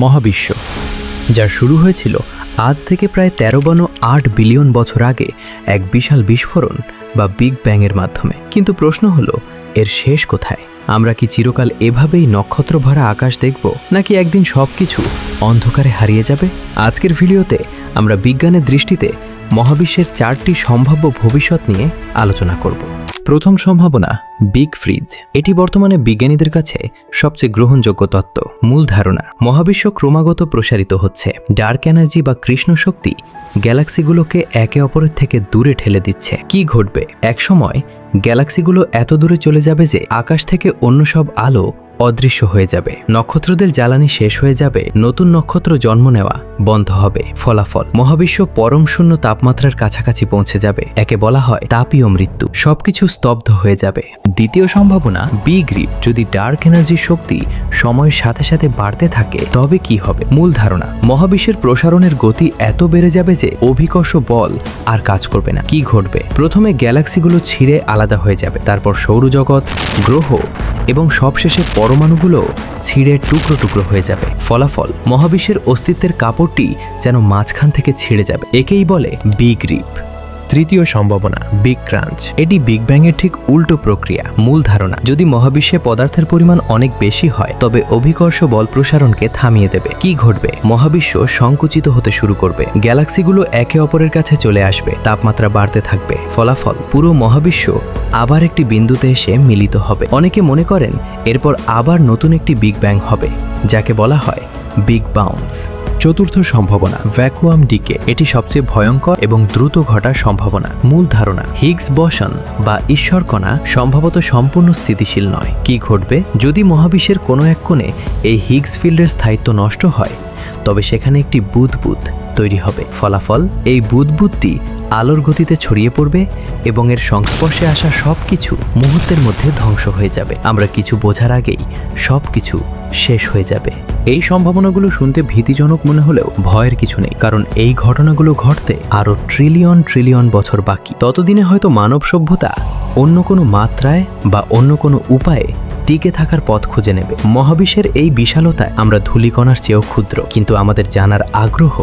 মহাবিশ্ব, যার শুরু হয়েছিল আজ থেকে প্রায় 13.8 বিলিয়ন বছর আগে এক বিশাল বিস্ফোরণ বা বিগ ব্যাংয়ের মাধ্যমে। কিন্তু প্রশ্ন হলো, এর শেষ কোথায়? আমরা কি চিরকাল এভাবেই নক্ষত্র ভরা আকাশ দেখব, নাকি একদিন সবকিছু অন্ধকারে হারিয়ে যাবে? আজকের ভিডিওতে আমরা বিজ্ঞানের দৃষ্টিতে মহাবিশ্বের 4টি সম্ভাব্য ভবিষ্যৎ নিয়ে আলোচনা করব। প্রথম সম্ভাবনা, বিগ ফ্রিজ। এটি বর্তমানে বিজ্ঞানীদের কাছে সবচেয়ে গ্রহণযোগ্য তত্ত্ব। মূল ধারণা, মহাবিশ্ব ক্রমাগত প্রসারিত হচ্ছে। ডার্ক এনার্জি বা কৃষ্ণ শক্তি গ্যালাক্সিগুলোকে একে অপরের থেকে দূরে ঠেলে দিচ্ছে। কি ঘটবে? একসময় গ্যালাক্সিগুলো এত দূরে চলে যাবে যে আকাশ থেকে অন্য সব আলো অদৃশ্য হয়ে যাবে, নক্ষত্রদের জ্বালানি শেষ হয়ে যাবে, নতুন নক্ষত্র জন্ম নেওয়া বন্ধ হবে। ফলাফল, মহাবিশ্ব পরম শূন্য তাপমাত্রার কাছাকাছি পৌঁছে যাবে। একে বলা হয় তাপীয় মৃত্যু। সবকিছু স্তব্ধ হয়ে যাবে। দ্বিতীয় সম্ভাবনা, বিগ রিপ। যদি ডার্ক এনার্জির শক্তি সময়ের সাথে সাথে বাড়তে থাকে তবে কি হবে? মূল ধারণা, মহাবিশ্বের প্রসারণের গতি এত বেড়ে যাবে যে অভিকর্ষ বল আর কাজ করবে না। কি ঘটবে? প্রথমে গ্যালাক্সিগুলো ছিঁড়ে আলাদা হয়ে যাবে, তারপর সৌরজগৎ, গ্রহ এবং সবশেষে পরমাণুগুলো ছিঁড়ে টুকরো টুকরো হয়ে যাবে। ফলাফল, মহাবিশ্বের অস্তিত্বের কাপড়টি যেন মাঝখান থেকে ছিঁড়ে যাবে। একেই বলে বিগ রিপ। তৃতীয় সম্ভাবনা, বিগ ক্রাঞ্চ। এটি বিগ ব্যাংয়ের ঠিক উল্টো প্রক্রিয়া। মূল ধারণা, যদি মহাবিশ্বে পদার্থের পরিমাণ অনেক বেশি হয় তবে অভিকর্ষ বল প্রসারণকে থামিয়ে দেবে। কি ঘটবে? মহাবিশ্ব সংকুচিত হতে শুরু করবে, গ্যালাক্সিগুলো একে অপরের কাছে চলে আসবে, তাপমাত্রা বাড়তে থাকবে। ফলাফল, পুরো মহাবিশ্ব আবার একটি বিন্দুতে এসে মিলিত হবে। অনেকে মনে করেন এরপর আবার নতুন একটি বিগ ব্যাং হবে, যাকে বলা হয় বিগ বাউন্স। চতুর্থ সম্ভাবনা, ভ্যাকুয়াম ডিকে। এটি সবচেয়ে ভয়ঙ্কর এবং দ্রুত ঘটার সম্ভাবনা। মূল ধারণা, হিগস বসন বা ঈশ্বর কণা সম্ভবত সম্পূর্ণ স্থিতিশীল নয়। কি ঘটবে? যদি মহাবিশ্বের কোনো এক কোণে এই হিগস ফিল্ডের স্থায়িত্ব নষ্ট হয় তবে সেখানে একটি বুদবুদ তৈরি হবে। ফলাফল, এই বুদবুদটি আলোর গতিতে ছড়িয়ে পড়বে এবং এর সংস্পর্শে আসা সবকিছু মুহূর্তের মধ্যে ধ্বংস হয়ে যাবে। আমরা কিছু বোঝার আগেই সবকিছু শেষ হয়ে যাবে। এই সম্ভাবনাগুলো শুনতে ভীতিজনক মনে হলেও ভয়ের কিছু নেই, কারণ এই ঘটনাগুলো ঘটতে আরও ট্রিলিয়ন ট্রিলিয়ন বছর বাকি। ততদিনে হয়তো মানব সভ্যতা অন্য কোনো মাত্রায় বা অন্য কোনো উপায়ে টিকে থাকার পথ খুঁজে নেবে। মহাবিশ্বের এই বিশালতায় আমরা ধূলিকণার চেয়েও ক্ষুদ্র, কিন্তু আমাদের জানার আগ্রহ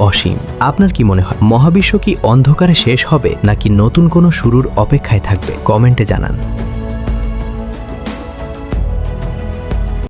অসীম। আপনার কি মনে হয়, মহাবিশ্ব কি অন্ধকারে শেষ হবে নাকি নতুন কোনো শুরুর অপেক্ষায় থাকবে? কমেন্টে জানান।